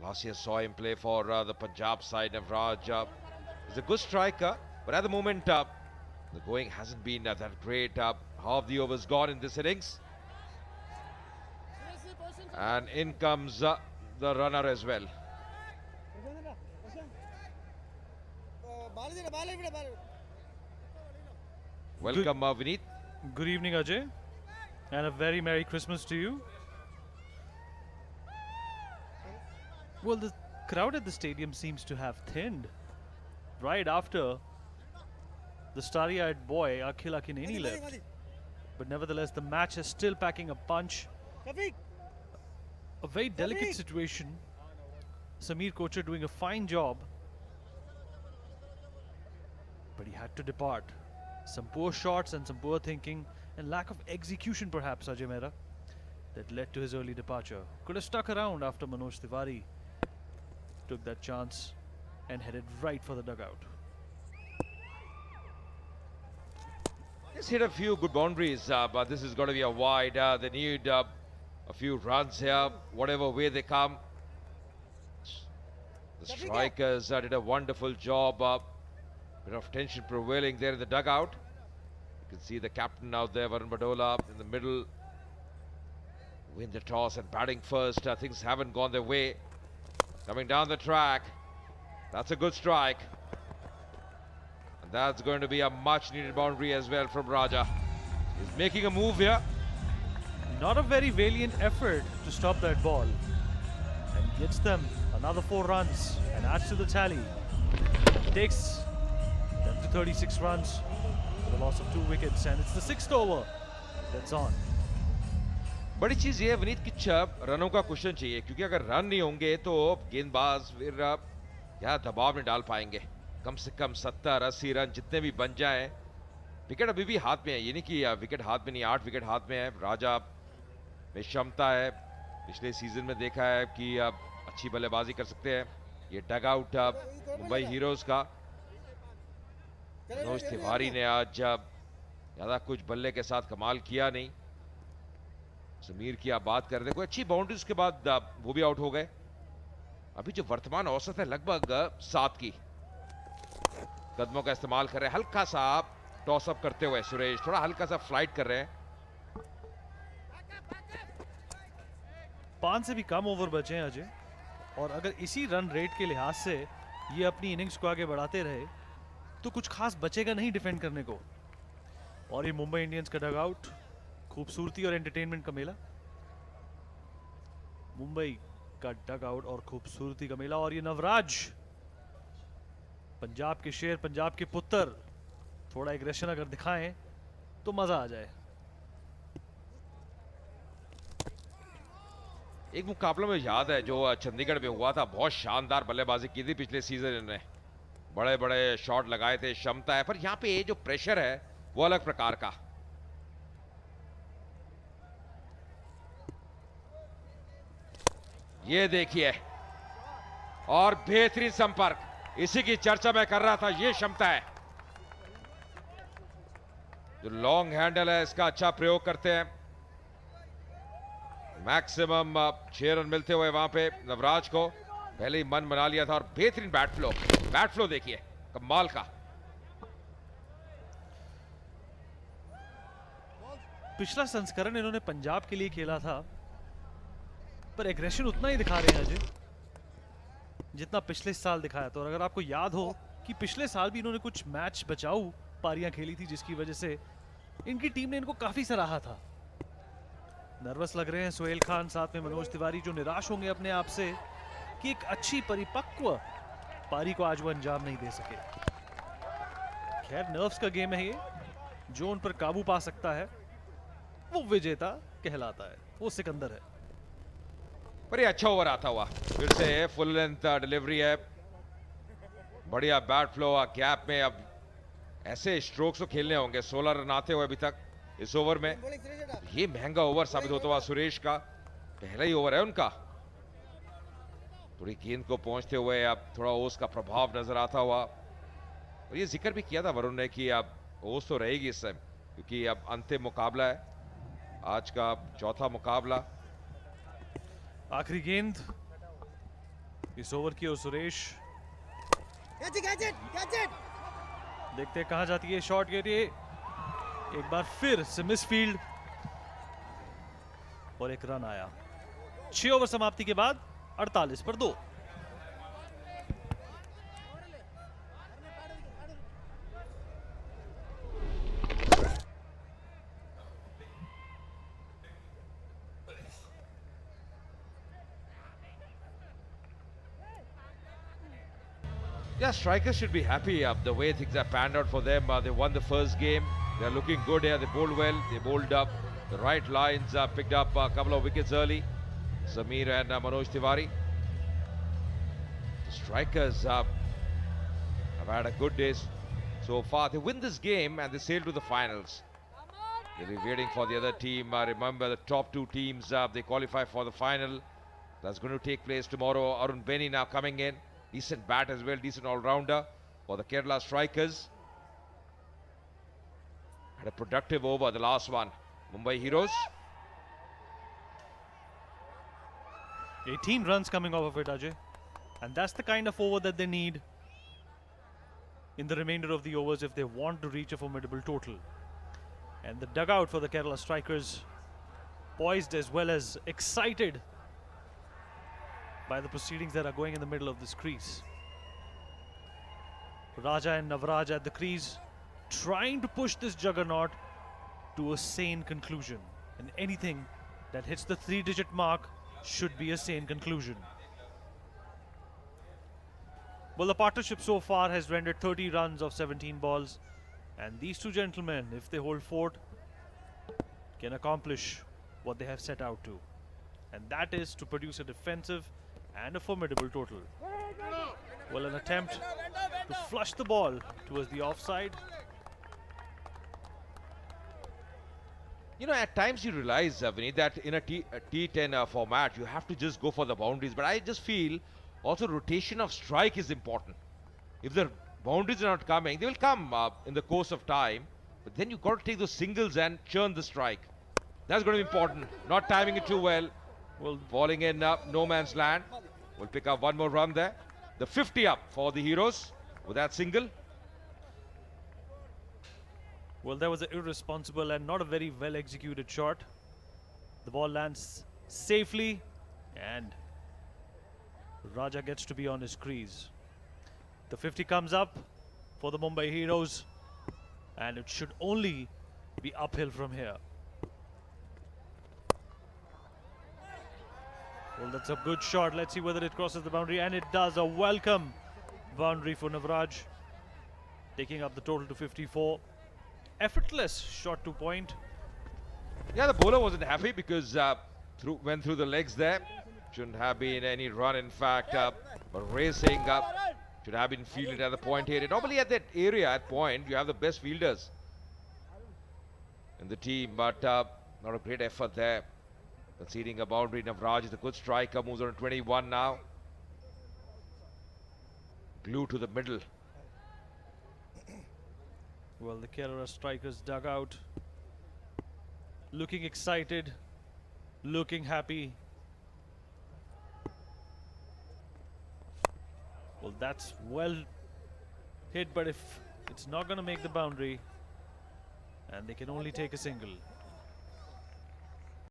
Last year saw him play for the Punjab side. Navraj is a good striker, but at the moment the going hasn't been that great. Half the overs gone in this innings, and in comes the runner as well. Welcome, Vineet. Good evening, Ajay, and a very Merry Christmas to you. Well, the crowd at the stadium seems to have thinned right after the starry-eyed boy Akhil Akineni left. But nevertheless, the match is still packing a punch. A very delicate situation. Sameer Kocher doing a fine job, but he had to depart. Some poor shots and some poor thinking and lack of execution perhaps, Ajay Mehra, that led to his early departure. Could have stuck around after Manoj Tiwari took that chance and headed right for the dugout. Just hit a few good boundaries, but this is going to be a wide. They need a few runs here, whatever way they come. The strikers did a wonderful job. Bit of tension prevailing there in the dugout. You can see the captain out there, Varun Badola, in the middle. Win the toss and batting first. Things haven't gone their way. Coming down the track. That's a good strike. And that's going to be a much needed boundary as well from Raaja. He's making a move here. Not a very valiant effort to stop that ball. And gets them another 4 runs and adds to the tally. Takes them to 36 runs for the loss of 2 wickets. And it's the 6th over that's on. बड़ी चीज ये है विनीत कि 6 रनों का question चाहिए, क्योंकि अगर रन नहीं होंगे तो गेंदबाज फिर क्या दबाव में डाल पाएंगे. कम से कम 70-80 रन जितने भी बन जाएं. विकेट अभी भी हाथ में है, ये नहीं कि विकेट हाथ में नहीं, 8 विकेट हाथ में है. राजा में क्षमता है, पिछले सीजन में देखा है कि अच्छी बल्लेबाजी कर सकते हैं. ये डग आउट मुंबई हीरोज का. मनोज तिवारी ने आज ज्यादा कुछ बल्ले के साथ कमाल किया नहीं. समीर की आप बात कर रहे थे, कोई अच्छी बाउंड्रीज के बाद वो भी आउट हो गए. अभी जो वर्तमान औसत है लगभग 7 की. कदमों का इस्तेमाल कर रहे हैं, हल्का सा टॉस अप करते हुए सुरेश, थोड़ा हल्का सा फ्लाइट कर रहे हैं. 5 से भी कम ओवर बचे हैं अजय, और अगर इसी रन रेट के लिहाज से ये अपनी इनिंग्स को आगे बढ़ाते रहे तो कुछ खास बचेगा नहीं डिफेंड करने को. और ये मुंबई इंडियंस का डगआउट, खूबसूरती और एंटरटेनमेंट का मेला. मुंबई का डगआउट और खूबसूरती का मेला. और ये नवराज, पंजाब के शेर, पंजाब के पुत्र, थोड़ा एग्रेशन अगर दिखाएं तो मजा आ जाए. एक मुकाबला में याद है जो चंडीगढ़ में हुआ था, बहुत शानदार बल्लेबाजी की थी पिछले सीजन. इन्होंने बड़े बड़े शॉट लगाए थे, क्षमता है, पर यहां पे जो प्रेशर है वो अलग प्रकार का. ये देखिए, और बेहतरीन संपर्क, इसी की चर्चा मैं कर रहा था. ये क्षमता है, जो लॉन्ग हैंडल है इसका अच्छा प्रयोग करते हैं. मैक्सिमम 6 रन मिलते हुए वहां पे नवराज को. पहले ही मन बना लिया था. और बेहतरीन बैट फ्लो देखिए, कमाल का. पिछला संस्करण इन्होंने पंजाब के लिए खेला था, पर एग्रेशन उतना ही दिखा रहे हैं अजय जितना पिछले साल दिखाया था. और अगर आपको याद हो कि पिछले साल भी इन्होंने कुछ मैच बचाऊ पारियां खेली थी, जिसकी वजह से इनकी टीम ने इनको काफी सराहा था. नर्वस लग रहे हैं सोहेल खान, साथ में मनोज तिवारी, जो निराश होंगे अपने आप से कि एक अच्छी परिपक्व पारी को आज वो अंजाम नहीं दे सके. खैर, नर्व्स का गेम है ये. जो उन पर काबू पा सकता है वो विजेता कहलाता है, वो सिकंदर है. पर ये अच्छा ओवर आता हुआ, फिर से फुल लेंथ डिलीवरी है. बढ़िया बैट फ्लो, गैप में. अब ऐसे स्ट्रोक्स तो खेलने होंगे. 16 रन आते हुए अभी तक इस ओवर में. ये महंगा ओवर साबित होता हुआ सुरेश का. पहला ही ओवर है उनका. थोड़ी गेंद को पहुंचते हुए अब थोड़ा ओस का प्रभाव नजर आता हुआ. और ये जिक्र भी किया था वरुण ने कि अब ओस तो रहेगी इस टाइम, क्योंकि अब अंतिम मुकाबला है, आज का चौथा मुकाबला. आखिरी गेंद इस ओवर की ओर सुरेश, देखते हैं कहां जाती है शॉट के लिए। एक बार फिर से मिस फील्ड और एक रन आया। 6 ओवर समाप्ति के बाद 48 पर 2। Yeah, strikers should be happy the way things have panned out for them. They won the first game. They're looking good here. They bowled well. They bowled up the right lines. Picked up a couple of wickets early. Sameer and Manoj Tiwari. The strikers have had a good day so far. They win this game and they sail to the finals. They'll be waiting for the other team. Remember, the top 2 teams, they qualify for the final. That's going to take place tomorrow. Arun Beni now coming in. Decent bat as well, decent all-rounder for the Kerala strikers. Had a productive over, the last one. Mumbai Heroes. 18 runs coming off of it, Ajay. And that's the kind of over that they need in the remainder of the overs if they want to reach a formidable total. And the dugout for the Kerala strikers, poised as well as excited by the proceedings that are going in the middle of this crease. Raaja and Navraj at the crease, trying to push this juggernaut to a sane conclusion. And anything that hits the 3-digit mark should be a sane conclusion. Well, the partnership so far has rendered 30 runs of 17 balls. And these two gentlemen, if they hold fort, can accomplish what they have set out to. And that is to produce a defensive and a formidable total. Well, an attempt to flush the ball towards the offside. You know, at times you realize, Vinny, that in a T10 format, you have to just go for the boundaries. But I just feel also rotation of strike is important. If the boundaries are not coming, they will come in the course of time. But then you've got to take those singles and churn the strike. That's going to be important. Not timing it too well. Well, falling in no man's land. We'll pick up one more run there. The 50 up for the Heroes with that single. Well, that was an irresponsible and not a very well executed shot. The ball lands safely and Raaja gets to be on his crease. The 50 comes up for the Mumbai Heroes and it should only be uphill from here. Well, that's a good shot. Let's see whether it crosses the boundary, and it does. A welcome boundary for Navraj, taking up the total to 54. Effortless shot to point. Yeah, the bowler wasn't happy because went through the legs there. Shouldn't have been any run, in fact. But racing should have been fielded at the point area. Normally at that area, at point, you have the best fielders in the team, but not a great effort there. Conceding a boundary. Navraj is a good striker, moves on 21 now. Glued to the middle. Well, the Kerala strikers dug out, looking excited, looking happy. Well, that's well hit, but if it's not going to make the boundary, and they can only take a single.